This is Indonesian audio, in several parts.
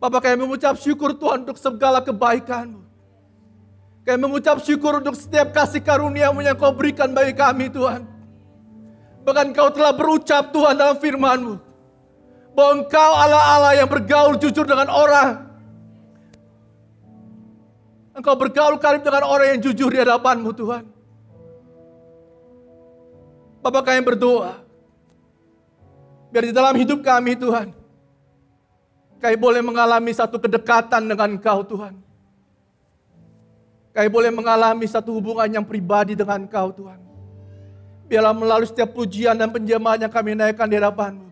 Bapa, kami mengucap syukur Tuhan untuk segala kebaikan-Mu. Kami mengucap syukur untuk setiap kasih karunia-Mu yang Kau berikan bagi kami Tuhan. Bahkan Kau telah berucap Tuhan dalam firman-Mu, bahwa Engkau Allah-Allah yang bergaul jujur dengan orang. Engkau bergaul karib dengan orang yang jujur di hadapan-Mu Tuhan. Bapa, kami berdoa, biar di dalam hidup kami Tuhan, kami boleh mengalami satu kedekatan dengan Engkau Tuhan. Kami boleh mengalami satu hubungan yang pribadi dengan Engkau Tuhan. Biarlah melalui setiap pujian dan penjemahan yang kami naikkan di hadapan-Mu,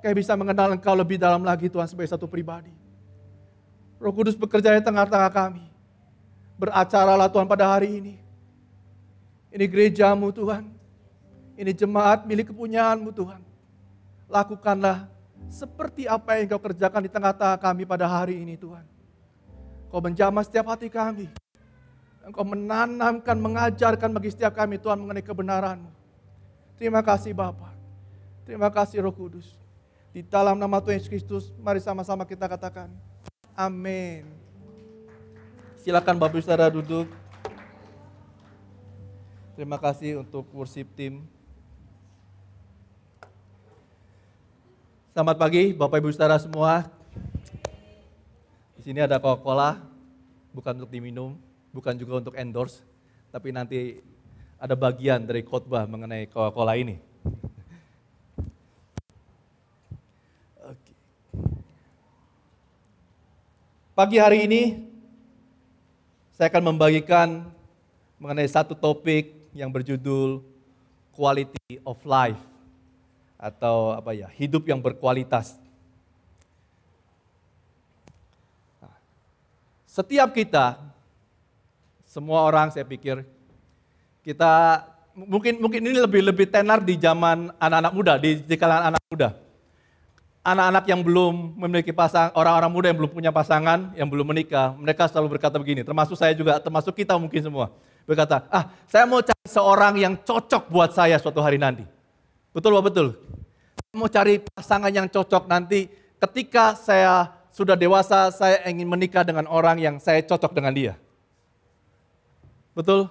kami bisa mengenal Engkau lebih dalam lagi Tuhan sebagai satu pribadi. Roh Kudus bekerja di tengah-tengah kami. Beracaralah Tuhan pada hari ini. Ini gereja-Mu Tuhan. Ini jemaat milik kepunyaan-Mu Tuhan. Lakukanlah seperti apa yang Kau kerjakan di tengah-tengah kami pada hari ini Tuhan. Kau menjamah setiap hati kami. Engkau menanamkan, mengajarkan bagi setiap kami Tuhan mengenai kebenaran-Mu. Terima kasih Bapa. Terima kasih Roh Kudus. Di dalam nama Tuhan Yesus Kristus, mari sama-sama kita katakan, amin. Silakan Bapak Ibu Saudara duduk. Terima kasih untuk worship team. Selamat pagi Bapak Ibu Saudara semua. Di sini ada Coca-Cola, bukan untuk diminum, bukan juga untuk endorse, tapi nanti ada bagian dari khotbah mengenai Coca-Cola ini. Oke. Pagi hari ini saya akan membagikan mengenai satu topik yang berjudul quality of life atau hidup yang berkualitas. Setiap kita, semua orang saya pikir, kita mungkin ini lebih tenar di zaman anak-anak muda, di kalangan anak muda. Anak-anak yang belum memiliki pasangan, orang-orang muda yang belum punya pasangan, yang belum menikah, mereka selalu berkata begini, termasuk saya juga, termasuk kita mungkin semua. Berkata, saya mau cari seorang yang cocok buat saya suatu hari nanti. Betul Pak? Betul. Saya mau cari pasangan yang cocok nanti ketika saya sudah dewasa, saya ingin menikah dengan orang yang saya cocok dengan dia. Betul?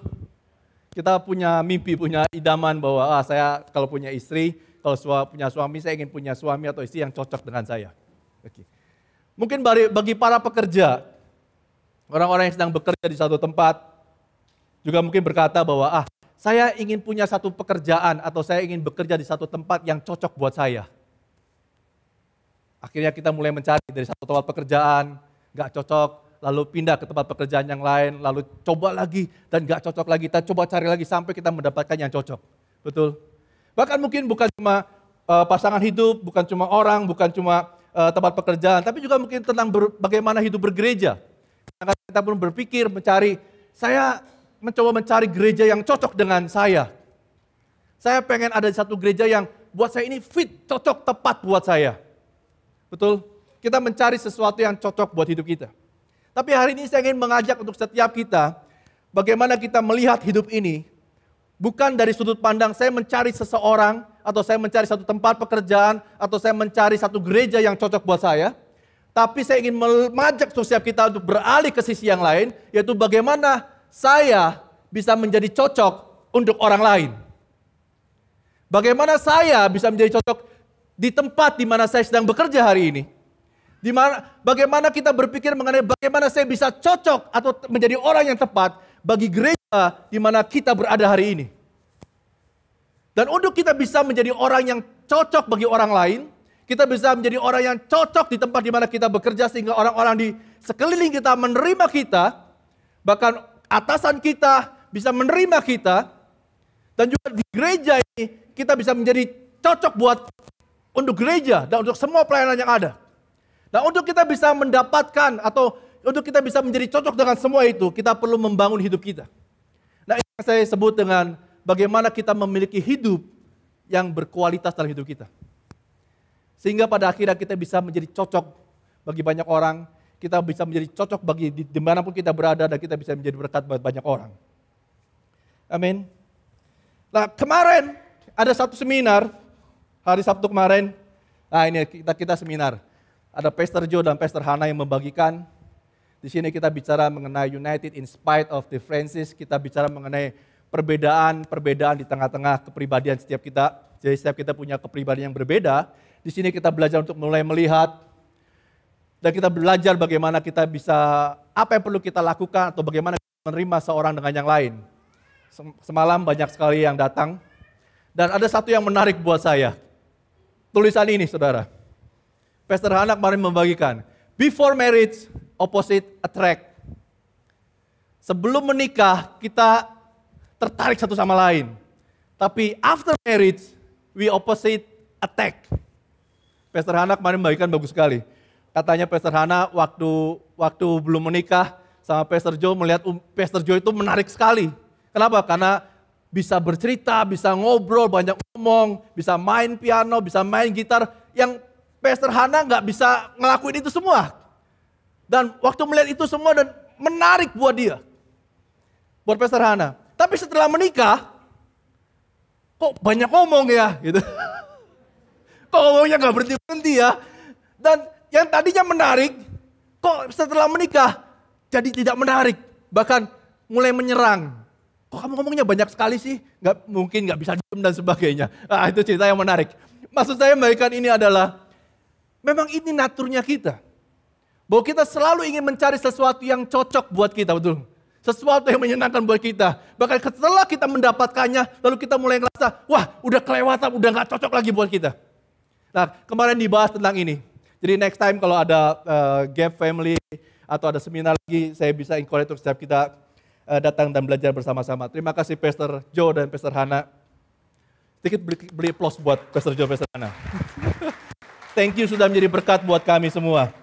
Kita punya mimpi, punya idaman bahwa saya kalau punya istri, kalau punya suami, saya ingin punya suami atau istri yang cocok dengan saya. Oke. Mungkin bagi para pekerja, orang-orang yang sedang bekerja di satu tempat, juga mungkin berkata bahwa saya ingin punya satu pekerjaan atau saya ingin bekerja di satu tempat yang cocok buat saya. Akhirnya kita mulai mencari dari satu tempat pekerjaan, gak cocok, lalu pindah ke tempat pekerjaan yang lain, lalu coba lagi dan gak cocok lagi, kita coba cari lagi sampai kita mendapatkan yang cocok. Betul? Bahkan mungkin bukan cuma pasangan hidup, bukan cuma orang, bukan cuma tempat pekerjaan, tapi juga mungkin tentang bagaimana hidup bergereja. Karena kita pun berpikir saya mencoba mencari gereja yang cocok dengan saya. Saya pengen ada di satu gereja yang buat saya ini fit, cocok, tepat buat saya. Betul? Kita mencari sesuatu yang cocok buat hidup kita. Tapi hari ini saya ingin mengajak untuk setiap kita, bagaimana kita melihat hidup ini, bukan dari sudut pandang saya mencari seseorang, atau saya mencari satu tempat pekerjaan, atau saya mencari satu gereja yang cocok buat saya, tapi saya ingin mengajak setiap kita untuk beralih ke sisi yang lain, yaitu bagaimana saya bisa menjadi cocok untuk orang lain. Bagaimana saya bisa menjadi cocok di tempat di mana saya sedang bekerja hari ini. Bagaimana kita berpikir mengenai bagaimana saya bisa cocok atau menjadi orang yang tepat bagi gereja di mana kita berada hari ini. Dan untuk kita bisa menjadi orang yang cocok bagi orang lain, kita bisa menjadi orang yang cocok di tempat di mana kita bekerja sehingga orang-orang di sekeliling kita menerima kita, bahkan atasan kita bisa menerima kita, dan juga di gereja ini kita bisa menjadi cocok untuk gereja dan untuk semua pelayanan yang ada. Nah, untuk kita bisa mendapatkan atau untuk kita bisa menjadi cocok dengan semua itu, kita perlu membangun hidup kita. Nah, ini yang saya sebut dengan bagaimana kita memiliki hidup yang berkualitas dalam hidup kita. Sehingga pada akhirnya kita bisa menjadi cocok bagi banyak orang, kita bisa menjadi cocok bagi dimanapun kita berada, dan kita bisa menjadi berkat buat banyak orang. Amin. Nah, kemarin ada satu seminar, hari Sabtu kemarin, nah ini kita seminar. Ada Pastor Joe dan Pastor Hana yang membagikan. Di sini kita bicara mengenai united in spite of differences. Kita bicara mengenai perbedaan di tengah-tengah kepribadian setiap kita. Jadi setiap kita punya kepribadian yang berbeda. Di sini kita belajar untuk mulai melihat. Dan kita belajar bagaimana kita bisa, apa yang perlu kita lakukan atau bagaimana kita menerima seorang dengan yang lain. Semalam banyak sekali yang datang. Dan ada satu yang menarik buat saya. Tulisan ini saudara. Pastor Hana kemarin membagikan. Before marriage, opposite attract. Sebelum menikah, kita tertarik satu sama lain. Tapi after marriage, we opposite attack. Pastor Hana kemarin membagikan bagus sekali. Katanya Pastor Hana waktu belum menikah sama Pastor Joe melihat Pastor Joe itu menarik sekali. Kenapa? Karena bisa bercerita, bisa ngobrol, banyak ngomong, bisa main piano, bisa main gitar. Yang Pastor Hana nggak bisa ngelakuin itu semua. Dan waktu melihat itu semua dan menarik buat dia. Buat Pastor Hana. Tapi setelah menikah, kok banyak ngomong ya gitu. Kok ngomongnya nggak berhenti-berhenti ya. Dan yang tadinya menarik, kok setelah menikah jadi tidak menarik. Bahkan mulai menyerang. Kok kamu ngomongnya banyak sekali sih? Mungkin nggak bisa diem dan sebagainya. Nah, itu cerita yang menarik. Maksud saya membagikan ini adalah, memang ini naturnya kita. Bahwa kita selalu ingin mencari sesuatu yang cocok buat kita, betul? Sesuatu yang menyenangkan buat kita. Bahkan setelah kita mendapatkannya, lalu kita mulai ngerasa, wah udah kelewatan, udah gak cocok lagi buat kita. Nah, kemarin dibahas tentang ini. Jadi next time kalau ada Gap Family atau ada seminar lagi, saya bisa encourage untuk setiap kita datang dan belajar bersama-sama. Terima kasih Pastor Joe dan Pastor Hana. Sedikit beli applause buat Pastor Joe dan Pastor Hana. Thank you sudah menjadi berkat buat kami semua.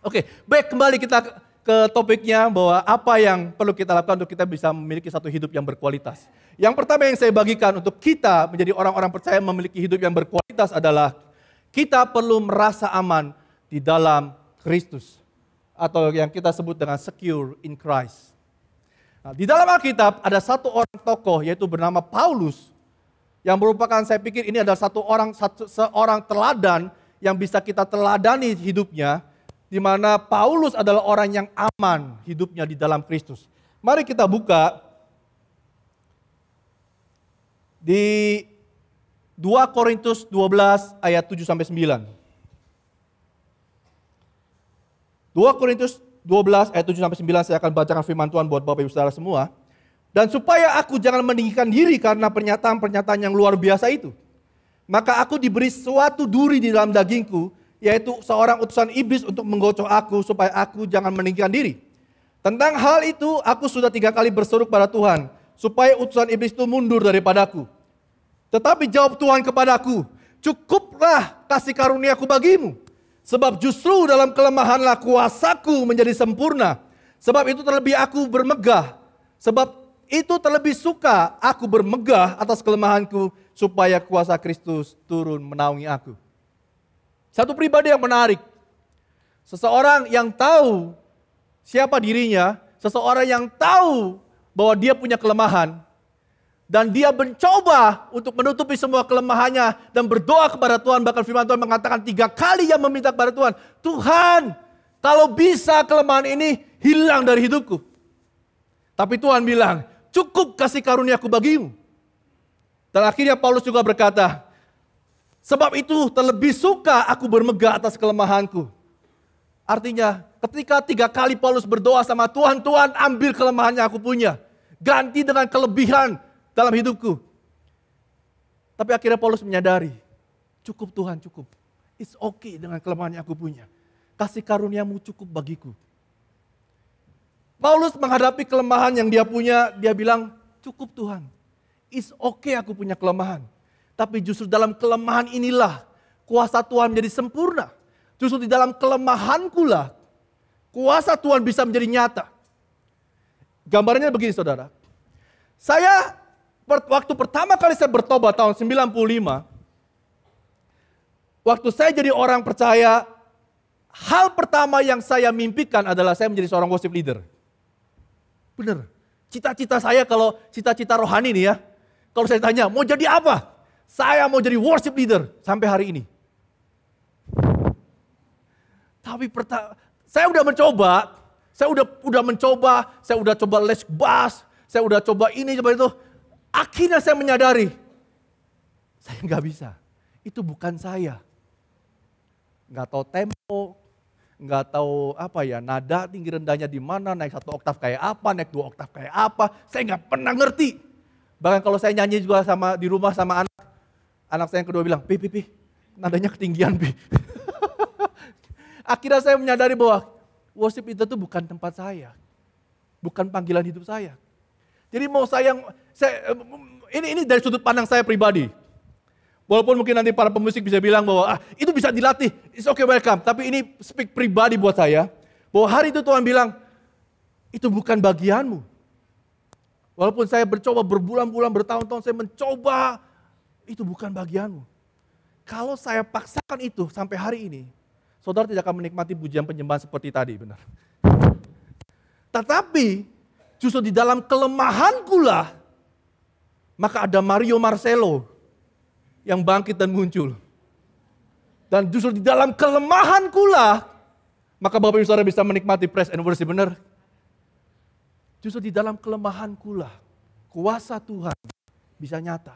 Oke, baik, kembali kita ke topiknya bahwa apa yang perlu kita lakukan untuk kita bisa memiliki satu hidup yang berkualitas. Yang pertama yang saya bagikan untuk kita menjadi orang-orang percaya memiliki hidup yang berkualitas adalah kita perlu merasa aman di dalam Kristus. Atau yang kita sebut dengan secure in Christ. Nah, di dalam Alkitab ada satu orang tokoh yaitu bernama Paulus. Yang merupakan, saya pikir ini adalah seorang teladan yang bisa kita teladani hidupnya. Di mana Paulus adalah orang yang aman hidupnya di dalam Kristus. Mari kita buka di 2 Korintus 12 ayat 7-9. 2 Korintus 12 ayat 7-9 saya akan bacakan firman Tuhan buat Bapak Ibu Saudara semua. Dan supaya aku jangan meninggikan diri karena pernyataan-pernyataan yang luar biasa itu. Maka aku diberi suatu duri di dalam dagingku, yaitu seorang utusan iblis untuk menggocok aku supaya aku jangan meninggikan diri. Tentang hal itu aku sudah 3 kali berseru pada Tuhan supaya utusan iblis itu mundur daripadaku. Tetapi jawab Tuhan kepadaku, cukuplah kasih karuniaku bagimu. Sebab justru dalam kelemahanlah kuasaku menjadi sempurna. Sebab itu terlebih aku bermegah. Sebab itu terlebih suka aku bermegah atas kelemahanku supaya kuasa Kristus turun menaungi aku. Satu pribadi yang menarik. Seseorang yang tahu siapa dirinya, seseorang yang tahu bahwa dia punya kelemahan, dan dia mencoba untuk menutupi semua kelemahannya dan berdoa kepada Tuhan. Bahkan firman Tuhan mengatakan 3 kali ia meminta kepada Tuhan, Tuhan, kalau bisa kelemahan ini hilang dari hidupku. Tapi Tuhan bilang, cukup kasih karuniaku bagimu. Dan akhirnya Paulus juga berkata, sebab itu terlebih suka aku bermegah atas kelemahanku. Artinya ketika 3 kali Paulus berdoa sama Tuhan, Tuhan ambil kelemahan yang aku punya. Ganti dengan kelebihan dalam hidupku. Tapi akhirnya Paulus menyadari, cukup Tuhan, cukup. It's okay dengan kelemahan yang aku punya. Kasih karuniamu cukup bagiku. Paulus menghadapi kelemahan yang dia punya, dia bilang, cukup Tuhan. It's okay aku punya kelemahan. Tapi justru dalam kelemahan inilah kuasa Tuhan menjadi sempurna. Justru di dalam kelemahanku lah kuasa Tuhan bisa menjadi nyata. Gambarnya begini saudara. Saya waktu pertama kali saya bertobat tahun 95. Waktu saya jadi orang percaya, hal pertama yang saya mimpikan adalah saya menjadi seorang worship leader. Benar. Cita-cita saya kalau cita-cita rohani nih ya. Kalau saya tanya mau jadi apa? Saya mau jadi worship leader sampai hari ini. Tapi saya udah mencoba, saya udah coba les bass, saya udah coba ini, coba itu. Akhirnya saya menyadari, saya nggak bisa. Itu bukan saya. Nggak tahu tempo, nggak tahu nada tinggi rendahnya di mana, naik 1 oktav kayak apa, naik 2 oktav kayak apa. Saya nggak pernah ngerti. Bahkan kalau saya nyanyi juga di rumah sama anak saya yang kedua bilang, Pi, nadanya ketinggian, Pi. Akhirnya saya menyadari bahwa worship itu tuh bukan tempat saya. Bukan panggilan hidup saya. Jadi mau ini dari sudut pandang saya pribadi. Walaupun mungkin nanti para pemusik bisa bilang bahwa itu bisa dilatih, it's okay, welcome. Tapi ini speak pribadi buat saya, bahwa hari itu Tuhan bilang, itu bukan bagianmu. Walaupun saya bercoba berbulan-bulan, bertahun-tahun saya mencoba, itu bukan bagianmu. Kalau saya paksakan itu sampai hari ini, saudara tidak akan menikmati pujian penyembahan seperti tadi, benar. Tetapi justru di dalam kelemahanku lah, maka ada Mario Marcelo yang bangkit dan muncul. Dan justru di dalam kelemahanku lah, maka Bapak Ibu Saudara bisa menikmati praise and worship, benar. Justru di dalam kelemahanku lah, kuasa Tuhan bisa nyata.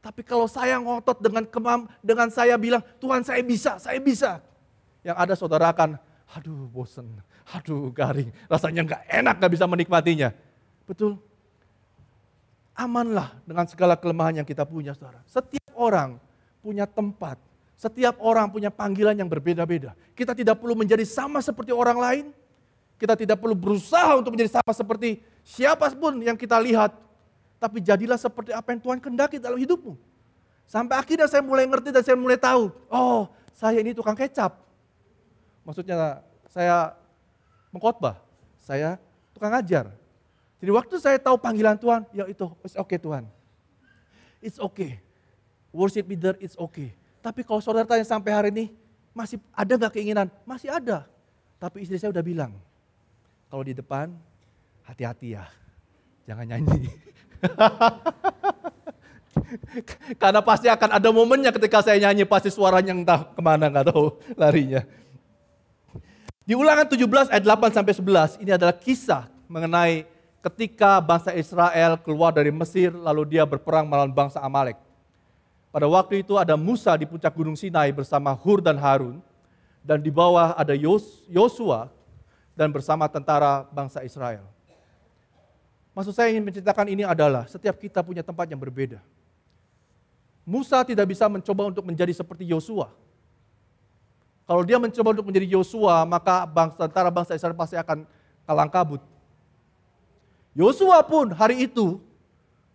Tapi kalau saya ngotot dengan saya bilang, Tuhan saya bisa. Yang ada saudara akan, aduh bosen, aduh garing, rasanya gak enak, gak bisa menikmatinya. Betul? Amanlah dengan segala kelemahan yang kita punya, saudara. Setiap orang punya tempat, setiap orang punya panggilan yang berbeda-beda. Kita tidak perlu menjadi sama seperti orang lain, kita tidak perlu berusaha untuk menjadi sama seperti siapapun yang kita lihat. Tapi jadilah seperti apa yang Tuhan kehendaki dalam hidupmu. Sampai akhirnya saya mulai ngerti dan saya mulai tahu, oh saya ini tukang kecap. Maksudnya saya mengkhotbah, saya tukang ajar. Jadi waktu saya tahu panggilan Tuhan, ya itu, it's okay Tuhan. It's okay. Worship leader, it's okay. Tapi kalau saudara tanya sampai hari ini, masih ada gak keinginan? Masih ada. Tapi istri saya udah bilang, kalau di depan, hati-hati ya, jangan nyanyi. Karena pasti akan ada momennya ketika saya nyanyi, pasti suaranya entah kemana, gak tahu larinya. Di Ulangan 17 ayat 8-11, ini adalah kisah mengenai ketika bangsa Israel keluar dari Mesir, lalu dia berperang melawan bangsa Amalek. Pada waktu itu ada Musa di puncak gunung Sinai bersama Hur dan Harun, dan di bawah ada Yosua dan bersama tentara bangsa Israel. Maksud saya ingin menceritakan ini adalah setiap kita punya tempat yang berbeda. Musa tidak bisa mencoba untuk menjadi seperti Yosua. Kalau dia mencoba untuk menjadi Yosua, maka tentara bangsa Israel pasti akan kalang kabut. Yosua pun hari itu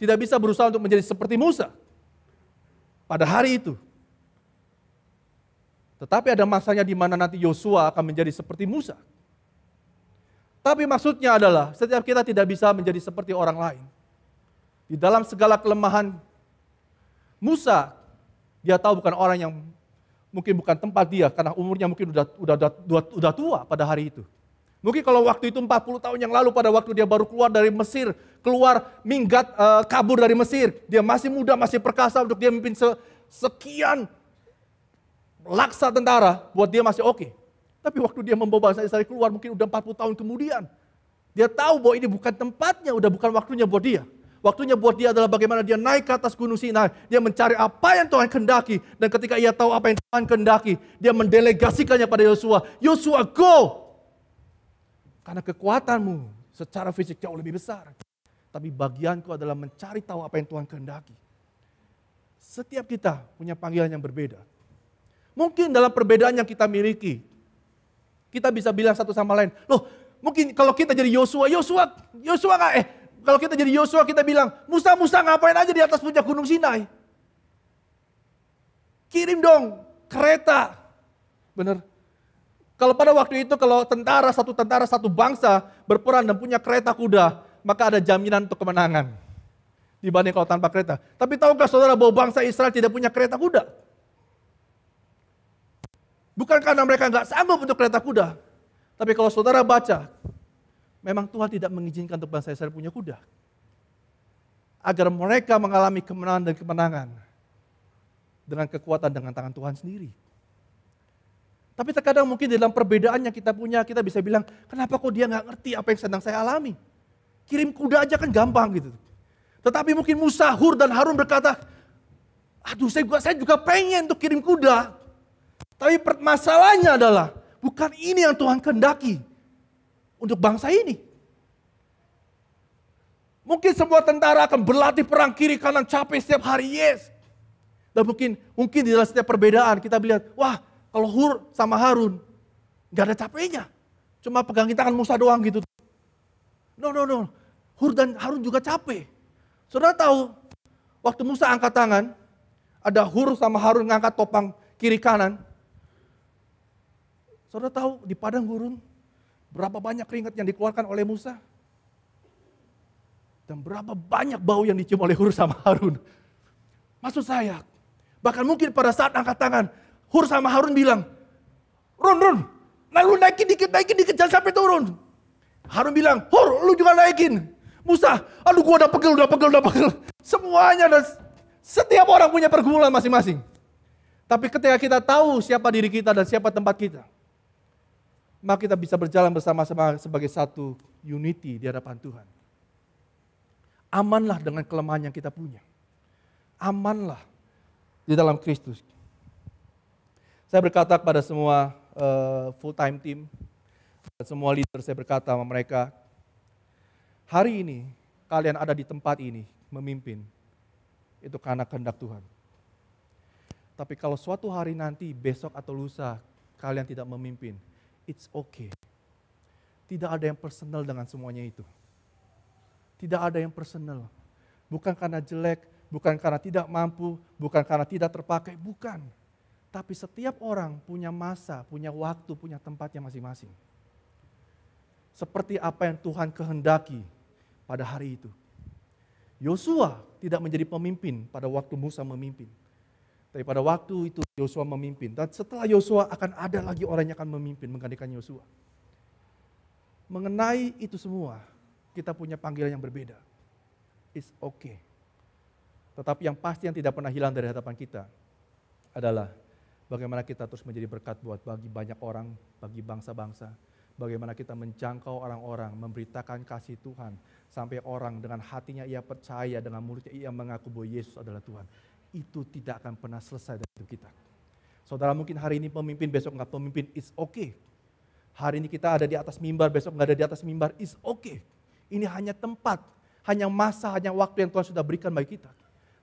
tidak bisa berusaha untuk menjadi seperti Musa pada hari itu. Tetapi ada masanya di mana nanti Yosua akan menjadi seperti Musa. Tapi maksudnya adalah setiap kita tidak bisa menjadi seperti orang lain. Di dalam segala kelemahan Musa, dia tahu bukan orang yang mungkin bukan tempat dia karena umurnya mungkin udah tua pada hari itu. Mungkin kalau waktu itu 40 tahun yang lalu pada waktu dia baru keluar dari Mesir, kabur dari Mesir, dia masih muda, masih perkasa untuk dia memimpin sekian laksa tentara, buat dia masih oke. Tapi waktu dia membawa bangsa Israel keluar mungkin udah 40 tahun kemudian, dia tahu bahwa ini bukan tempatnya, udah bukan waktunya buat dia. Waktunya buat dia adalah bagaimana dia naik ke atas gunung Sinai, dia mencari apa yang Tuhan kehendaki, dan ketika ia tahu apa yang Tuhan kehendaki, dia mendelegasikannya pada Yosua. Yosua, go! Karena kekuatanmu secara fisik jauh lebih besar. Tapi bagianku adalah mencari tahu apa yang Tuhan kehendaki. Setiap kita punya panggilan yang berbeda. Mungkin dalam perbedaan yang kita miliki, kita bisa bilang satu sama lain, loh mungkin kalau kita jadi Yosua kalau kita jadi Yosua kita bilang, Musa ngapain aja di atas puncak gunung Sinai? Kirim dong kereta. Benar. Kalau pada waktu itu kalau satu tentara satu bangsa berperang dan punya kereta kuda, maka ada jaminan untuk kemenangan dibanding kalau tanpa kereta. Tapi tahukah saudara bahwa bangsa Israel tidak punya kereta kuda? Bukan karena mereka nggak sanggup untuk kereta kuda, tapi kalau saudara baca, memang Tuhan tidak mengizinkan untuk bangsa Israel punya kuda, agar mereka mengalami kemenangan dan kemenangan dengan kekuatan dengan tangan Tuhan sendiri. Tapi terkadang mungkin dalam perbedaan yang kita punya, kita bisa bilang, kenapa kok dia nggak ngerti apa yang sedang saya alami? Kirim kuda aja kan gampang gitu. Tetapi mungkin Musa, Hur, dan Harun berkata, aduh saya juga pengen untuk kirim kuda. Tapi masalahnya adalah, bukan ini yang Tuhan kehendaki untuk bangsa ini. Mungkin semua tentara akan berlatih perang kiri kanan capek setiap hari, yes. Dan mungkin di dalam setiap perbedaan kita melihat, wah, kalau Hur sama Harun, gak ada capeknya. Cuma pegang tangan Musa doang gitu. No. Hur dan Harun juga capek. Saudara tahu, waktu Musa angkat tangan, ada Hur sama Harun ngangkat topang kiri kanan. Saudara tahu di padang gurun, berapa banyak keringat yang dikeluarkan oleh Musa? Dan berapa banyak bau yang dicium oleh Hur sama Harun. Maksud saya, bahkan mungkin pada saat angkat tangan, Hur sama Harun bilang, Run, lu naikin dikit, jangan sampai turun. Harun bilang, Hur, lu juga naikin. Musa, aduh gua udah pegel. Semuanya, dan setiap orang punya pergumulan masing-masing. Tapi ketika kita tahu siapa diri kita dan siapa tempat kita, maka kita bisa berjalan bersama-sama sebagai satu unity di hadapan Tuhan. Amanlah dengan kelemahan yang kita punya. Amanlah di dalam Kristus. Saya berkata kepada semua full time team, semua leader, saya berkata sama mereka, hari ini kalian ada di tempat ini memimpin, itu karena kehendak Tuhan. Tapi kalau suatu hari nanti, besok atau lusa, kalian tidak memimpin, it's okay. Tidak ada yang personal dengan semuanya itu. Tidak ada yang personal. Bukan karena jelek, bukan karena tidak mampu, bukan karena tidak terpakai, bukan. Tapi setiap orang punya masa, punya waktu, punya tempatnya masing-masing. Seperti apa yang Tuhan kehendaki pada hari itu. Yosua tidak menjadi pemimpin pada waktu Musa memimpin. Tapi pada waktu itu Yosua memimpin. Dan setelah Yosua akan ada lagi orang yang akan memimpin, menggantikan Yosua. Mengenai itu semua, kita punya panggilan yang berbeda. It's okay. Tetapi yang pasti yang tidak pernah hilang dari hadapan kita adalah bagaimana kita terus menjadi berkat buat bagi banyak orang, bagi bangsa-bangsa. Bagaimana kita menjangkau orang-orang, memberitakan kasih Tuhan. Sampai orang dengan hatinya ia percaya, dengan mulutnya ia mengaku bahwa Yesus adalah Tuhan. Itu tidak akan pernah selesai dari hidup kita. Saudara mungkin hari ini pemimpin, besok nggak pemimpin, it's okay. Hari ini kita ada di atas mimbar, besok nggak ada di atas mimbar, it's okay. Ini hanya tempat, hanya masa, hanya waktu yang Tuhan sudah berikan bagi kita.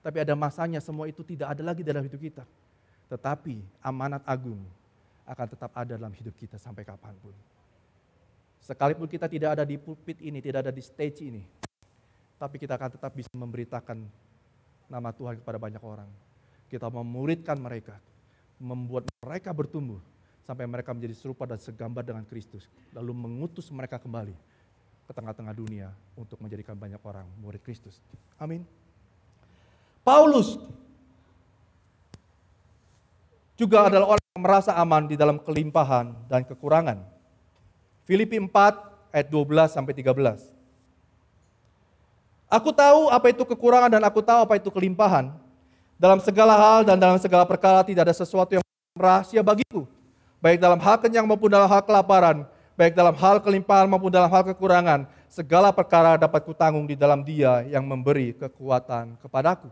Tapi ada masanya semua itu tidak ada lagi dalam hidup kita. Tetapi amanat agung akan tetap ada dalam hidup kita sampai kapanpun. Sekalipun kita tidak ada di pulpit ini, tidak ada di stage ini, tapi kita akan tetap bisa memberitakan nama Tuhan kepada banyak orang. Kita memuridkan mereka, membuat mereka bertumbuh, sampai mereka menjadi serupa dan segambar dengan Kristus. Lalu mengutus mereka kembali ke tengah-tengah dunia untuk menjadikan banyak orang murid Kristus. Amin. Paulus juga adalah orang yang merasa aman di dalam kelimpahan dan kekurangan. Filipi 4 ayat 12 sampai 13. Aku tahu apa itu kekurangan dan aku tahu apa itu kelimpahan. Dalam segala hal dan dalam segala perkara tidak ada sesuatu yang rahasia bagiku. Baik dalam hal kenyang maupun dalam hal kelaparan. Baik dalam hal kelimpahan maupun dalam hal kekurangan. Segala perkara dapat kutanggung di dalam Dia yang memberi kekuatan kepadaku.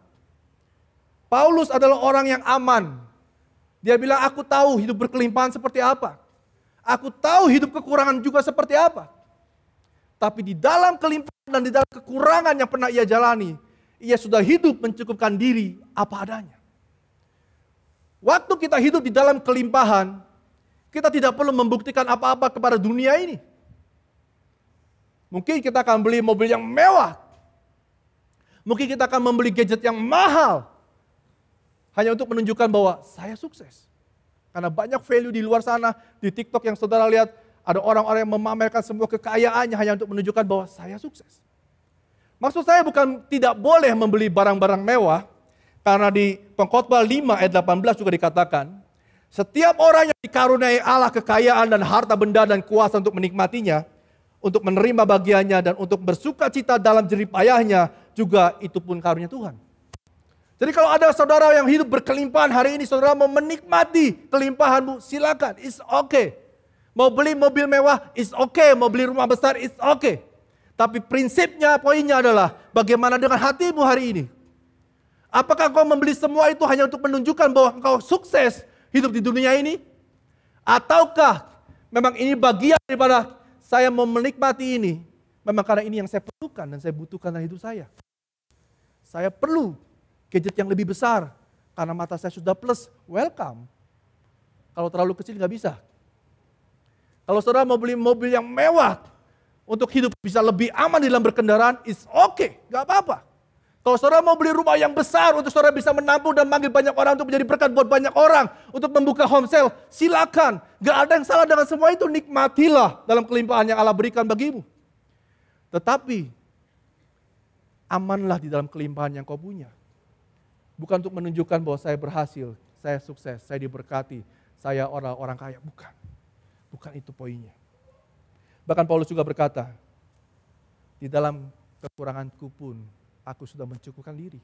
Paulus adalah orang yang aman. Dia bilang, aku tahu hidup berkelimpahan seperti apa. Aku tahu hidup kekurangan juga seperti apa. Tapi di dalam kelimpahan dan di dalam kekurangan yang pernah ia jalani, ia sudah hidup mencukupkan diri apa adanya. Waktu kita hidup di dalam kelimpahan, kita tidak perlu membuktikan apa-apa kepada dunia ini. Mungkin kita akan beli mobil yang mewah. Mungkin kita akan membeli gadget yang mahal. Hanya untuk menunjukkan bahwa saya sukses. Karena banyak value di luar sana, di TikTok yang saudara lihat, ada orang-orang yang memamerkan semua kekayaannya hanya untuk menunjukkan bahwa saya sukses. Maksud saya bukan tidak boleh membeli barang-barang mewah, karena di Pengkhotbah 5 ayat 18 juga dikatakan, setiap orang yang dikaruniai Allah kekayaan dan harta benda dan kuasa untuk menikmatinya, untuk menerima bagiannya dan untuk bersuka cita dalam jerih payahnya, juga itu pun karunia Tuhan. Jadi kalau ada saudara yang hidup berkelimpahan hari ini, saudara mau menikmati kelimpahanmu, silakan, it's okay. Mau beli mobil mewah, it's okay. Mau beli rumah besar, it's okay. Tapi prinsipnya, poinnya adalah bagaimana dengan hatimu hari ini? Apakah kau membeli semua itu hanya untuk menunjukkan bahwa kau sukses hidup di dunia ini? Ataukah memang ini bagian daripada saya mau menikmati ini? Memang karena ini yang saya perlukan dan saya butuhkan dalam hidup saya. Saya perlu gadget yang lebih besar karena mata saya sudah plus, welcome. Kalau terlalu kecil nggak bisa. Kalau saudara mau beli mobil yang mewah untuk hidup bisa lebih aman di dalam berkendaraan, it's okay, nggak apa-apa. Kalau saudara mau beli rumah yang besar untuk saudara bisa menampung dan manggil banyak orang untuk menjadi berkat buat banyak orang, untuk membuka home sale, silakan. Gak ada yang salah dengan semua itu, nikmatilah dalam kelimpahan yang Allah berikan bagimu. Tetapi, amanlah di dalam kelimpahan yang kau punya. Bukan untuk menunjukkan bahwa saya berhasil, saya sukses, saya diberkati, saya orang kaya. Bukan. Bukan itu poinnya. Bahkan Paulus juga berkata, di dalam kekuranganku pun, aku sudah mencukupkan diri.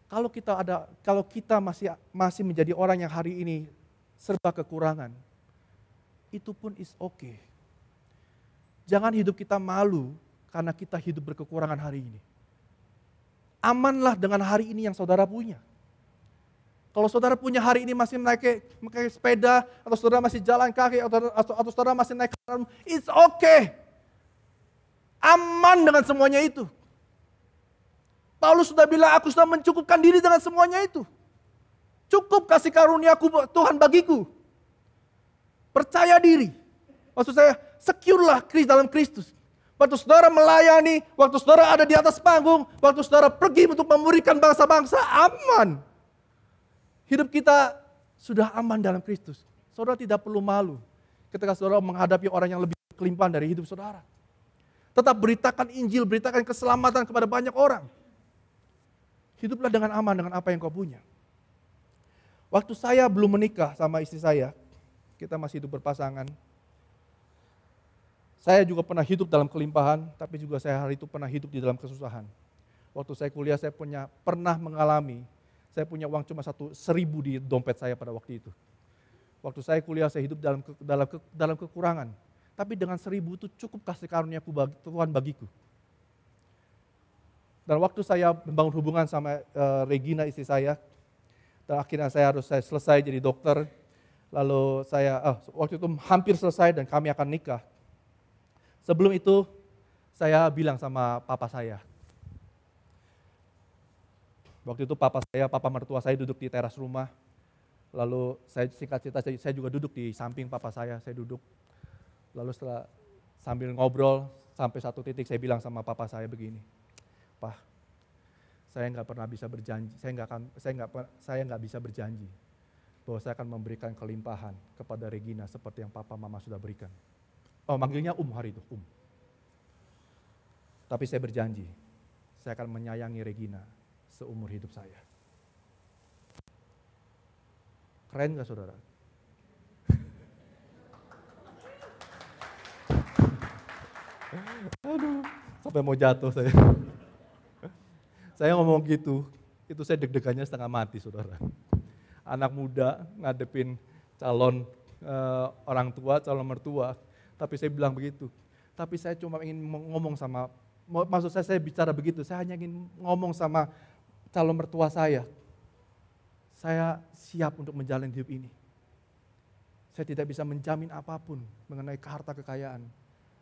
Kalau kita masih menjadi orang yang hari ini serba kekurangan, itu pun is okay. Jangan hidup kita malu karena kita hidup berkekurangan hari ini. Amanlah dengan hari ini yang saudara punya. Kalau saudara punya hari ini masih naik sepeda, atau saudara masih jalan kaki, atau saudara masih naik kendaraan, it's okay. Aman dengan semuanya itu. Paulus sudah bilang, aku sudah mencukupkan diri dengan semuanya itu. Cukup kasih karuniaku Tuhan bagiku. Percaya diri. Maksud saya, secure lah dalam Kristus. Waktu saudara melayani, waktu saudara ada di atas panggung, waktu saudara pergi untuk memuridkan bangsa-bangsa, aman. Hidup kita sudah aman dalam Kristus. Saudara tidak perlu malu ketika saudara menghadapi orang yang lebih kelimpahan dari hidup saudara. Tetap beritakan Injil, beritakan keselamatan kepada banyak orang. Hiduplah dengan aman dengan apa yang kau punya. Waktu saya belum menikah sama istri saya, kita masih hidup berpasangan. Saya juga pernah hidup dalam kelimpahan, tapi juga saya hari itu pernah hidup di dalam kesusahan. Waktu saya kuliah saya pernah mengalami, saya punya uang cuma 1.000 di dompet saya pada waktu itu. Waktu saya kuliah saya hidup dalam kekurangan, tapi dengan 1.000 itu cukup kasih karunia Tuhan bagiku. Dan waktu saya membangun hubungan sama Regina istri saya, dan akhirnya saya selesai jadi dokter, lalu waktu itu hampir selesai dan kami akan nikah. Sebelum itu saya bilang sama papa saya. Waktu itu papa mertua saya duduk di teras rumah, lalu singkat cerita saya juga duduk di samping papa saya duduk. Lalu sambil ngobrol sampai satu titik saya bilang sama papa saya begini. Pak, saya nggak pernah bisa berjanji, saya nggak bisa berjanji bahwa saya akan memberikan kelimpahan kepada Regina seperti yang papa mama sudah berikan. Oh, manggilnya hari itu, Tapi saya berjanji, saya akan menyayangi Regina seumur hidup saya. Keren nggak saudara? Aduh, sampai mau jatuh saya. Saya ngomong gitu, itu saya deg-degannya setengah mati saudara. Anak muda ngadepin calon orang tua, calon mertua, tapi saya bilang begitu. Tapi saya cuma ingin ngomong maksud saya bicara begitu, saya hanya ingin ngomong sama calon mertua saya siap untuk menjalani hidup ini. Saya tidak bisa menjamin apapun mengenai harta kekayaan,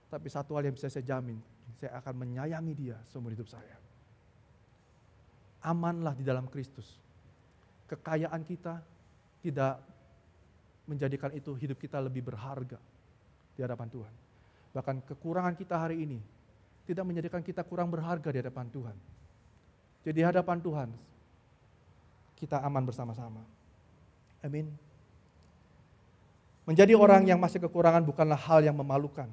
tapi satu hal yang bisa saya jamin, saya akan menyayangi dia seumur hidup saya. Amanlah di dalam Kristus. Kekayaan kita tidak menjadikan itu hidup kita lebih berharga di hadapan Tuhan. Bahkan kekurangan kita hari ini tidak menjadikan kita kurang berharga di hadapan Tuhan. Jadi di hadapan Tuhan kita aman bersama-sama. Amin. Menjadi orang yang masih kekurangan bukanlah hal yang memalukan.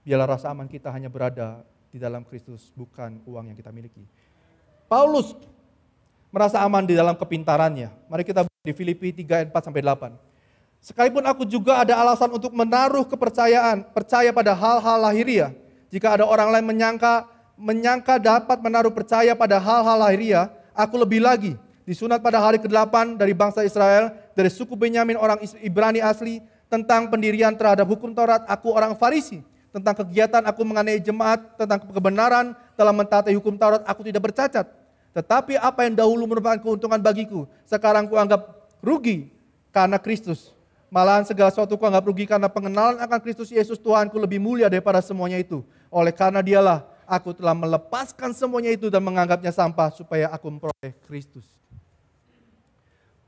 Biarlah rasa aman kita hanya berada di dalam Kristus, bukan uang yang kita miliki. Paulus merasa aman di dalam kepintarannya. Mari kita baca di Filipi 3 ayat 4-8. Sekalipun aku juga ada alasan untuk menaruh percaya pada hal-hal lahiriah. Jika ada orang lain menyangka dapat menaruh percaya pada hal-hal lahiriah, aku lebih lagi, disunat pada hari ke-8 dari bangsa Israel, dari suku Benyamin orang Ibrani asli, tentang pendirian terhadap hukum Taurat, aku orang Farisi. Tentang kegiatan aku menganiaya jemaat, tentang kebenaran dalam mentaati hukum Taurat, aku tidak bercacat. Tetapi apa yang dahulu merupakan keuntungan bagiku, sekarang kuanggap rugi karena Kristus. Malahan segala sesuatu kuanggap rugi karena pengenalan akan Kristus Yesus Tuhanku lebih mulia daripada semuanya itu. Oleh karena dialah aku telah melepaskan semuanya itu dan menganggapnya sampah supaya aku memperoleh Kristus.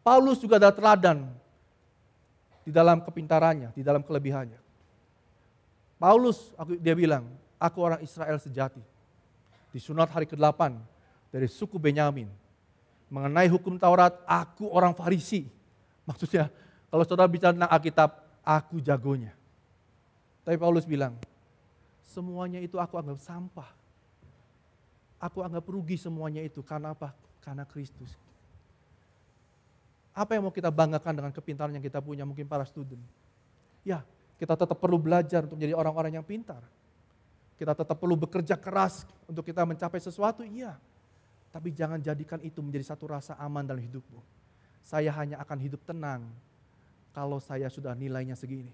Paulus juga adalah teladan di dalam kepintarannya, di dalam kelebihannya. Paulus, dia bilang, aku orang Israel sejati. Disunat hari ke-8 dari suku Benyamin. Mengenai hukum Taurat, aku orang Farisi. Maksudnya, kalau saudara bicara tentang Alkitab, aku jagonya. Tapi Paulus bilang, semuanya itu aku anggap sampah. Aku anggap rugi semuanya itu. Karena apa? Karena Kristus. Apa yang mau kita banggakan dengan kepintaran yang kita punya, mungkin para student? Ya, kita tetap perlu belajar untuk menjadi orang-orang yang pintar. Kita tetap perlu bekerja keras untuk kita mencapai sesuatu, iya. Tapi jangan jadikan itu menjadi satu rasa aman dalam hidupmu. Saya hanya akan hidup tenang kalau saya sudah nilainya segini.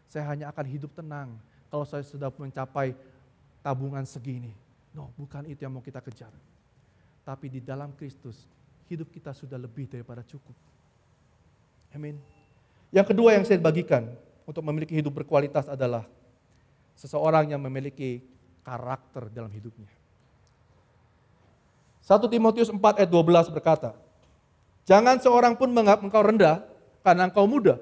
Saya hanya akan hidup tenang kalau saya sudah mencapai tabungan segini. No, bukan itu yang mau kita kejar. Tapi di dalam Kristus, hidup kita sudah lebih daripada cukup. Amin. Yang kedua yang saya bagikan untuk memiliki hidup berkualitas adalah seseorang yang memiliki karakter dalam hidupnya. 1 Timotius 4 ayat 12 berkata, jangan seorang pun menganggap engkau rendah karena engkau muda.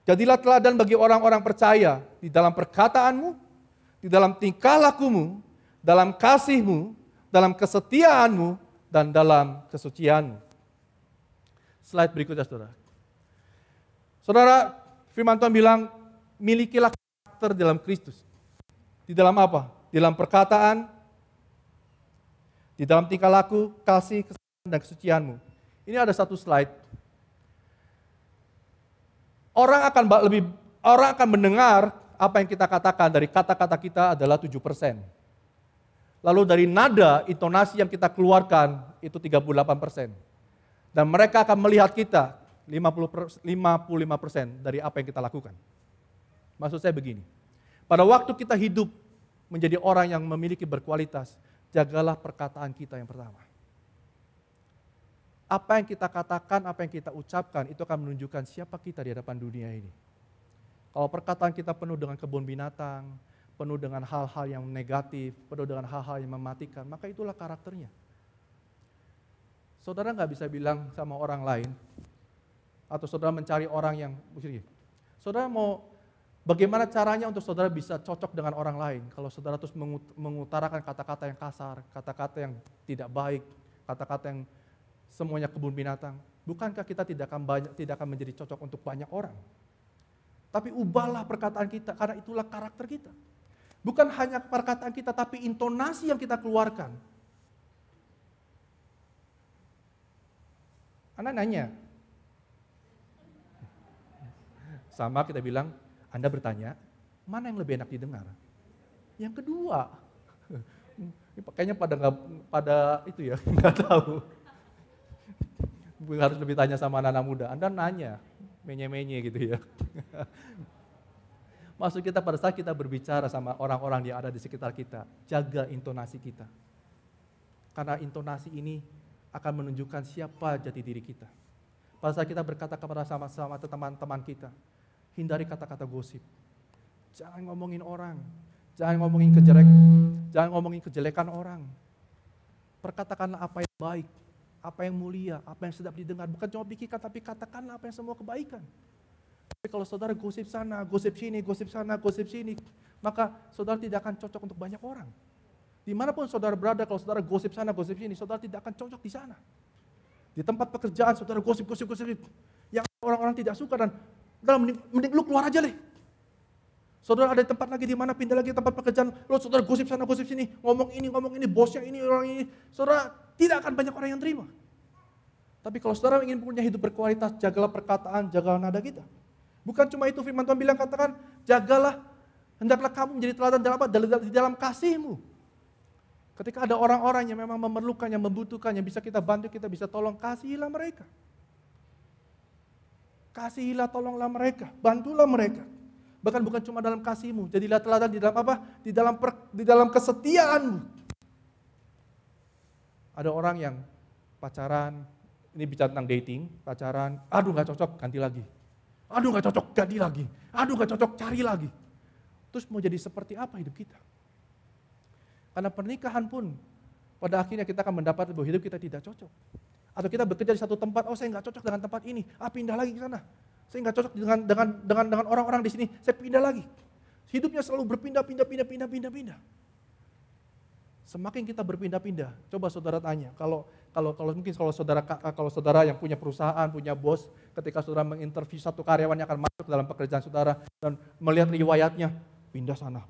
Jadilah teladan bagi orang-orang percaya di dalam perkataanmu, di dalam tingkah lakumu, dalam kasihmu, dalam kesetiaanmu, dan dalam kesucianmu. Slide berikutnya, saudara. Saudara, firman Tuhan bilang, milikilah karakter dalam Kristus. Di dalam apa? Di dalam perkataan, di dalam tingkah laku, kasih, kesetiaan, dan kesucianmu. Ini ada satu slide. Orang akan mendengar apa yang kita katakan dari kata-kata kita adalah 7%. Lalu dari nada, intonasi yang kita keluarkan itu 38%. Dan mereka akan melihat kita 55% dari apa yang kita lakukan. Maksud saya begini, pada waktu kita hidup menjadi orang yang memiliki berkualitas, jagalah perkataan kita yang pertama. Apa yang kita katakan, apa yang kita ucapkan, itu akan menunjukkan siapa kita di hadapan dunia ini. Kalau perkataan kita penuh dengan kebun binatang, penuh dengan hal-hal yang negatif, penuh dengan hal-hal yang mematikan, maka itulah karakternya. Saudara nggak bisa bilang sama orang lain, atau saudara mencari orang yang, saudara mau, bagaimana caranya untuk saudara bisa cocok dengan orang lain? Kalau saudara terus mengutarakan kata-kata yang kasar, kata-kata yang tidak baik, kata-kata yang semuanya kebun binatang, bukankah kita tidak akan menjadi cocok untuk banyak orang? Tapi ubahlah perkataan kita, karena itulah karakter kita. Bukan hanya perkataan kita, tapi intonasi yang kita keluarkan. Anda nanya, sama kita bilang, Anda bertanya, mana yang lebih enak didengar? Yang kedua, kayaknya pada itu ya, nggak tahu. Harus lebih tanya sama anak-anak muda. Anda nanya, menye-menye gitu ya. Maksud kita pada saat kita berbicara sama orang-orang yang ada di sekitar kita, jaga intonasi kita. Karena intonasi ini akan menunjukkan siapa jati diri kita. Pada saat kita berkata kepada sama-sama teman-teman kita, hindari kata-kata gosip. Jangan ngomongin orang, jangan ngomongin kejelekan orang. Perkatakanlah apa yang baik, apa yang mulia, apa yang sedap didengar. Bukan cuma pikirkan, tapi katakanlah apa yang semua kebaikan. Tapi kalau saudara gosip sana, gosip sini, gosip sana, gosip sini, maka saudara tidak akan cocok untuk banyak orang. Dimanapun saudara berada, kalau saudara gosip sana, gosip sini, saudara tidak akan cocok di sana. Di tempat pekerjaan, saudara gosip, yang orang-orang tidak suka, dan mending lu keluar aja deh. Saudara ada tempat lagi, di mana pindah lagi tempat pekerjaan, lo saudara gosip sana, gosip sini, ngomong ini, bosnya ini, orang ini, saudara tidak akan banyak orang yang terima. Tapi kalau saudara ingin punya hidup berkualitas, jagalah perkataan, jagalah nada kita. Bukan cuma itu, firman Tuhan bilang, hendaklah kamu menjadi teladan dalam apa? Di dalam kasihmu. Ketika ada orang-orang yang memang memerlukan, yang membutuhkan, yang bisa kita bantu, kita bisa tolong, kasihilah mereka. Kasihilah, tolonglah mereka, bantulah mereka. Bahkan bukan cuma dalam kasihmu, jadilah teladan di dalam apa? Di dalam kesetiaanmu. Ada orang yang pacaran, ini bicara tentang dating, pacaran, aduh gak cocok, ganti lagi. Aduh gak cocok, ganti lagi. Aduh gak cocok, cari lagi. Terus mau jadi seperti apa hidup kita? Karena pernikahan pun, pada akhirnya kita akan mendapat bahwa hidup kita tidak cocok. Atau kita bekerja di satu tempat, oh saya nggak cocok dengan tempat ini, pindah lagi ke sana. Saya nggak cocok dengan orang-orang di sini, saya pindah lagi. Hidupnya selalu berpindah. Semakin kita berpindah-pindah, coba saudara tanya, kalau saudara yang punya perusahaan, punya bos, ketika saudara menginterview satu karyawan yang akan masuk dalam pekerjaan saudara dan melihat riwayatnya, pindah sana,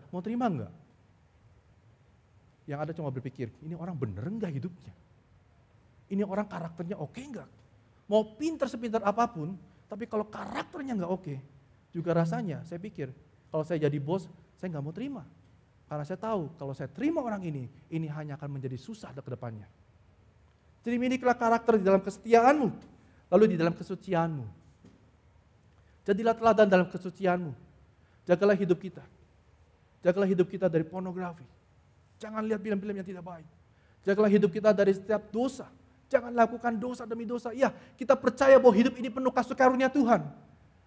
mau terima enggak? Yang ada cuma berpikir, ini orang bener enggak hidupnya? Ini orang karakternya oke enggak? Mau pintar sepintar apapun, tapi kalau karakternya enggak oke, juga rasanya saya pikir, kalau saya jadi bos, saya enggak mau terima. Karena saya tahu, kalau saya terima orang ini hanya akan menjadi susah ke depannya. Jadi milikilah karakter di dalam kesetiaanmu, lalu di dalam kesucianmu. Jadilah teladan dalam kesucianmu. Jagalah hidup kita. Jagalah hidup kita dari pornografi. Jangan lihat film-film yang tidak baik. Jagalah hidup kita dari setiap dosa. Jangan lakukan dosa demi dosa. Ya, kita percaya bahwa hidup ini penuh kasih karunia Tuhan.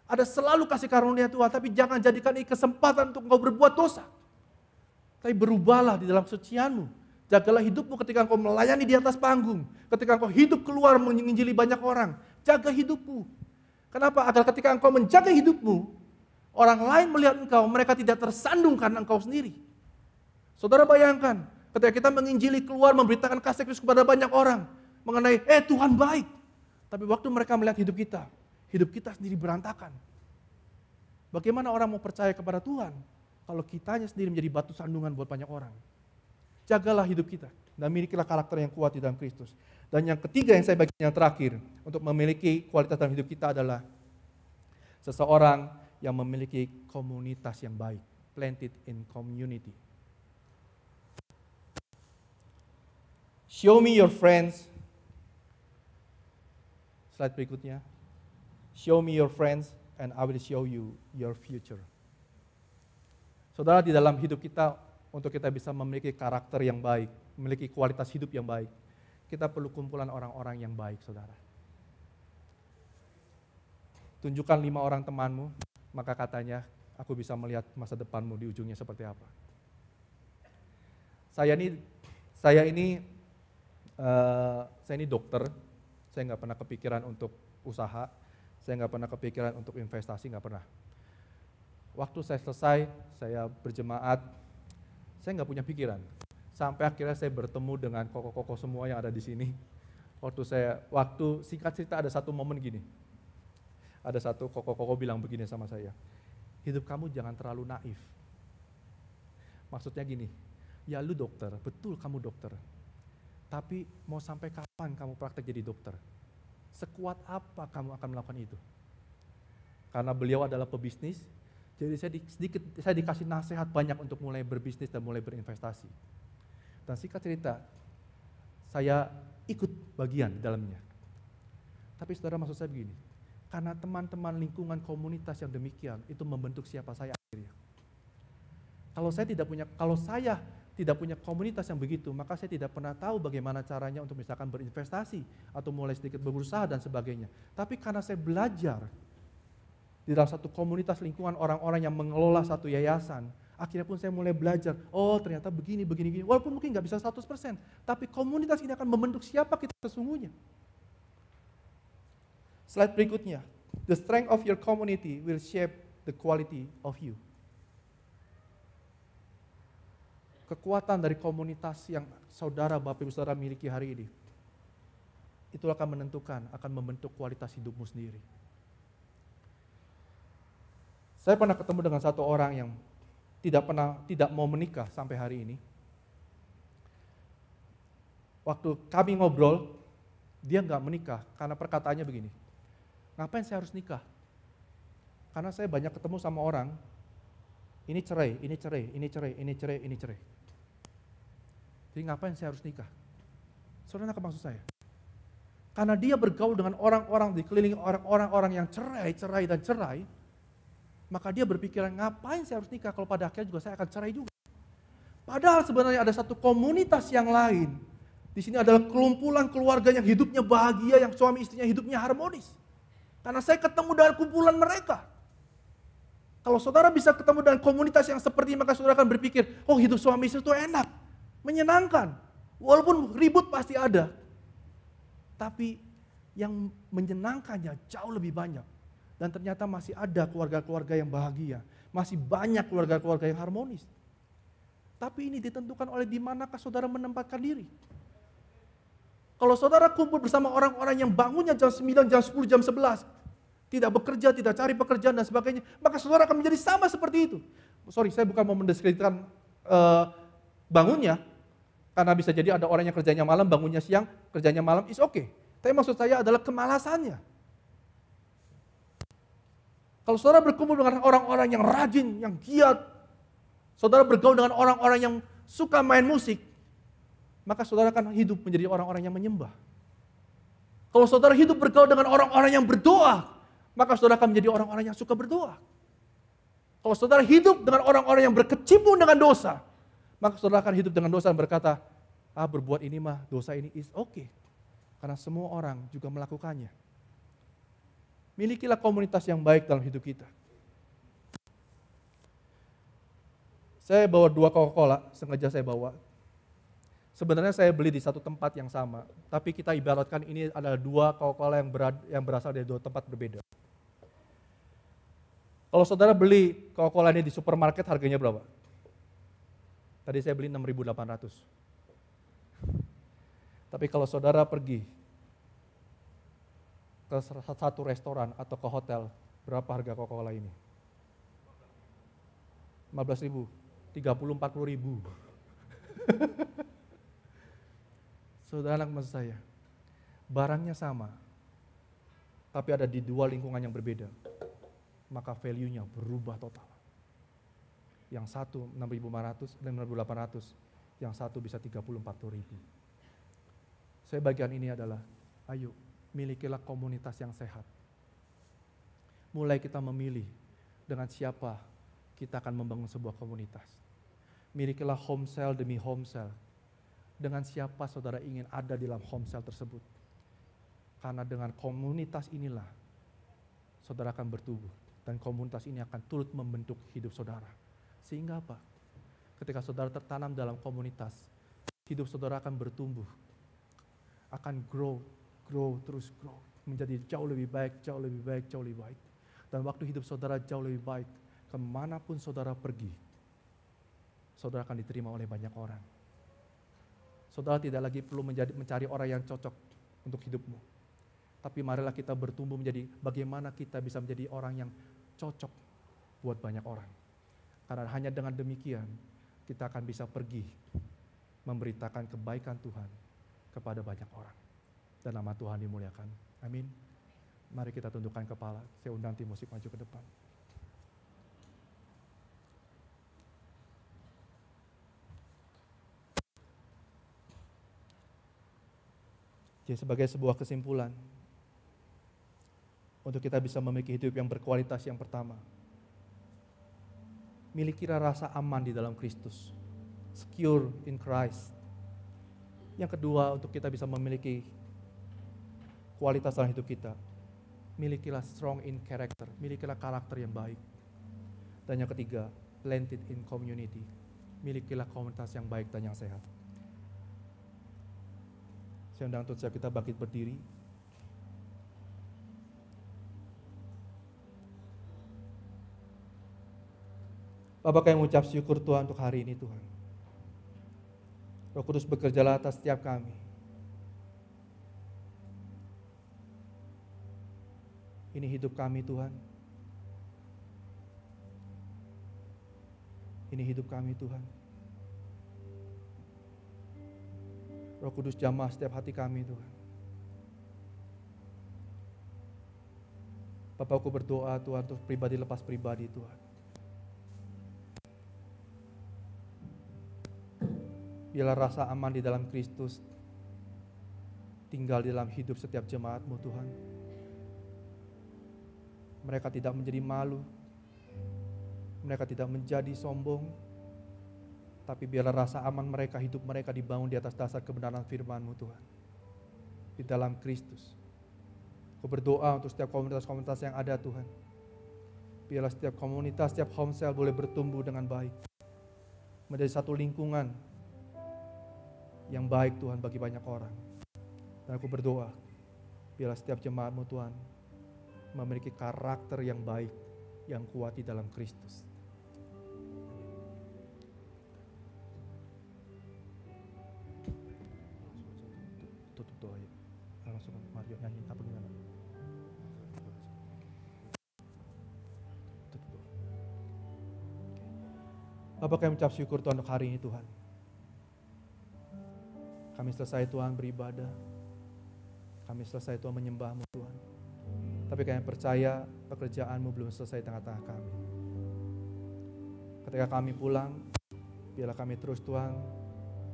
Ada selalu kasih karunia Tuhan, tapi jangan jadikan ini kesempatan untuk engkau berbuat dosa. Tapi berubahlah di dalam kesucianmu. Jagalah hidupmu ketika engkau melayani di atas panggung. Ketika engkau hidup keluar menginjili banyak orang. Jaga hidupmu. Kenapa? Agar ketika engkau menjaga hidupmu, orang lain melihat engkau, mereka tidak tersandung karena engkau sendiri. Saudara bayangkan, ketika kita menginjili keluar, memberitakan kasih Kristus kepada banyak orang, mengenai, Tuhan baik. Tapi waktu mereka melihat hidup kita sendiri berantakan. Bagaimana orang mau percaya kepada Tuhan, kalau kitanya sendiri menjadi batu sandungan buat banyak orang? Jagalah hidup kita, dan milikilah karakter yang kuat di dalam Kristus. Dan yang ketiga yang saya bagikan yang terakhir, untuk memiliki kualitas dalam hidup kita adalah seseorang yang memiliki komunitas yang baik, planted in community. Show me your friends. Slide berikutnya. Show me your friends and I will show you your future. Saudara, di dalam hidup kita, untuk kita bisa memiliki karakter yang baik, memiliki kualitas hidup yang baik, kita perlu kumpulan orang-orang yang baik, saudara. Tunjukkan 5 orang temanmu, maka katanya, aku bisa melihat masa depanmu di ujungnya seperti apa. Saya ini dokter, saya nggak pernah kepikiran untuk usaha, saya nggak pernah kepikiran untuk investasi, nggak pernah. Waktu saya selesai, saya berjemaat, saya nggak punya pikiran. Sampai akhirnya saya bertemu dengan koko-koko semua yang ada di sini. Waktu singkat cerita ada satu momen gini. Ada satu koko-koko bilang begini sama saya. Hidup kamu jangan terlalu naif. Maksudnya gini, ya lu dokter, betul kamu dokter. Tapi mau sampai kapan kamu praktek jadi dokter? Sekuat apa kamu akan melakukan itu? Karena beliau adalah pebisnis, jadi saya dikasih nasihat banyak untuk mulai berbisnis dan mulai berinvestasi. Dan singkat cerita, saya ikut bagian di dalamnya. Tapi saudara, maksud saya begini, karena teman-teman lingkungan komunitas yang demikian, itu membentuk siapa saya akhirnya. Kalau saya tidak punya komunitas yang begitu, maka saya tidak pernah tahu bagaimana caranya untuk misalkan berinvestasi, atau mulai sedikit berusaha dan sebagainya. Tapi karena saya belajar, di dalam satu komunitas lingkungan orang-orang yang mengelola satu yayasan, akhirnya pun saya mulai belajar, ternyata begini, walaupun mungkin nggak bisa 100%, tapi komunitas ini akan membentuk siapa kita sesungguhnya. Slide berikutnya, the strength of your community will shape the quality of you. Kekuatan dari komunitas yang saudara, Bapak Ibu Saudara miliki hari ini, itu akan menentukan, akan membentuk kualitas hidupmu sendiri. Saya pernah ketemu dengan satu orang yang tidak mau menikah sampai hari ini. Waktu kami ngobrol, dia nggak menikah karena perkataannya begini, ngapain saya harus nikah? Karena saya banyak ketemu sama orang, ini cerai. Jadi ngapain saya harus nikah? Saudara nangkap maksud saya? Karena dia bergaul dengan orang-orang dikelilingi orang-orang yang cerai, maka dia berpikiran ngapain saya harus nikah kalau pada akhirnya juga saya akan cerai juga. Padahal sebenarnya ada satu komunitas yang lain. Di sini adalah kumpulan keluarga yang hidupnya bahagia, yang suami istrinya hidupnya harmonis. Karena saya ketemu dengan kumpulan mereka. Kalau saudara bisa ketemu dengan komunitas yang seperti ini, maka saudara akan berpikir, oh hidup suami istri itu enak, menyenangkan. Walaupun ribut pasti ada. Tapi yang menyenangkannya jauh lebih banyak. Dan ternyata masih ada keluarga-keluarga yang bahagia. Masih banyak keluarga-keluarga yang harmonis. Tapi ini ditentukan oleh di manakah saudara menempatkan diri. Kalau saudara kumpul bersama orang-orang yang bangunnya jam 9, jam 10, jam 11. Tidak bekerja, tidak cari pekerjaan dan sebagainya. Maka saudara akan menjadi sama seperti itu. Sorry, saya bukan mau mendiskreditkan bangunnya. Karena bisa jadi ada orang yang kerjanya malam, bangunnya siang, kerjanya malam, is okay. Tapi maksud saya adalah kemalasannya. Kalau saudara berkumpul dengan orang-orang yang rajin, yang giat, saudara bergaul dengan orang-orang yang suka main musik, maka saudara akan hidup menjadi orang-orang yang menyembah. Kalau saudara hidup bergaul dengan orang-orang yang berdoa, maka saudara akan menjadi orang-orang yang suka berdoa. Kalau saudara hidup dengan orang-orang yang berkecimpung dengan dosa, maka saudara akan hidup dengan dosa dan berkata, berbuat ini mah, dosa ini is okay. Karena semua orang juga melakukannya. Milikilah komunitas yang baik dalam hidup kita. Saya bawa 2 Coca-Cola, sengaja saya bawa. Sebenarnya saya beli di satu tempat yang sama, tapi kita ibaratkan ini adalah 2 Coca-Cola yang berasal dari 2 tempat berbeda. Kalau saudara beli Coca-Cola ini di supermarket harganya berapa? Tadi saya beli 6.800. Tapi kalau saudara pergi ke satu restoran atau ke hotel, berapa harga Coca-Cola ini? 15.000, 30-40.000. Saudara anak maksud saya, barangnya sama, tapi ada di 2 lingkungan yang berbeda, maka value-nya berubah total. Yang satu 6.500 dan 6.800, yang satu bisa 30-40.000. Saya bagian ini adalah, ayo milikilah komunitas yang sehat. Mulai kita memilih dengan siapa kita akan membangun sebuah komunitas. Milikilah home cell demi home cell. Dengan siapa saudara ingin ada di dalam home cell tersebut. Karena dengan komunitas inilah saudara akan bertumbuh. Dan komunitas ini akan turut membentuk hidup saudara. Sehingga apa? Ketika saudara tertanam dalam komunitas, hidup saudara akan bertumbuh. Akan grow, terus grow. Menjadi jauh lebih baik, jauh lebih baik, jauh lebih baik. Dan waktu hidup saudara jauh lebih baik, kemanapun saudara pergi, saudara akan diterima oleh banyak orang. Saudara tidak lagi perlu mencari orang yang cocok untuk hidupmu. Tapi marilah kita bertumbuh menjadi bagaimana kita bisa menjadi orang yang cocok buat banyak orang. Karena hanya dengan demikian kita akan bisa pergi memberitakan kebaikan Tuhan kepada banyak orang. Dan nama Tuhan dimuliakan. Amin. Mari kita tundukkan kepala. Saya undang tim musik maju ke depan. Jadi sebagai sebuah kesimpulan, untuk kita bisa memiliki hidup yang berkualitas yang pertama, milikilah rasa aman di dalam Kristus, secure in Christ. Yang kedua, untuk kita bisa memiliki kualitas dalam hidup kita, milikilah strong in character, milikilah karakter yang baik. Dan yang ketiga, planted in community, milikilah komunitas yang baik dan yang sehat. Saya undang untuk kita bangkit berdiri. Bapak kami mengucap syukur Tuhan untuk hari ini Tuhan. Roh Kudus bekerjalah atas setiap kami. Ini hidup kami Tuhan. Ini hidup kami Tuhan. Roh Kudus jamah setiap hati kami Tuhan. Bapak aku berdoa Tuhan untuk pribadi lepas pribadi Tuhan. Biarlah rasa aman di dalam Kristus tinggal di dalam hidup setiap jemaat-Mu Tuhan. Mereka tidak menjadi malu, mereka tidak menjadi sombong, tapi biarlah rasa aman mereka, hidup mereka dibangun di atas dasar kebenaran firman-Mu Tuhan. Di dalam Kristus. Aku berdoa untuk setiap komunitas-komunitas yang ada Tuhan. Biarlah setiap komunitas, setiap home cell boleh bertumbuh dengan baik. Menjadi satu lingkungan yang baik Tuhan bagi banyak orang. Dan aku berdoa, biarlah setiap jemaat-Mu Tuhan memiliki karakter yang baik, yang kuat di dalam Kristus. Tutup doa ya. Langsung Mario nyanyi apa gimana? Tutup doa. Bapak, kami mengucap syukur Tuhan untuk hari ini Tuhan. Kami selesai Tuhan beribadah. Kami selesai Tuhan menyembah-Mu Tuhan. Tapi kami percaya pekerjaan-Mu belum selesai di tengah-tengah kami. Ketika kami pulang, biarlah kami terus Tuhan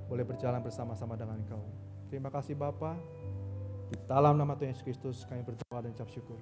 boleh berjalan bersama-sama dengan Engkau. Terima kasih Bapa. Di dalam nama Tuhan Yesus Kristus kami berdoa dan ucap syukur.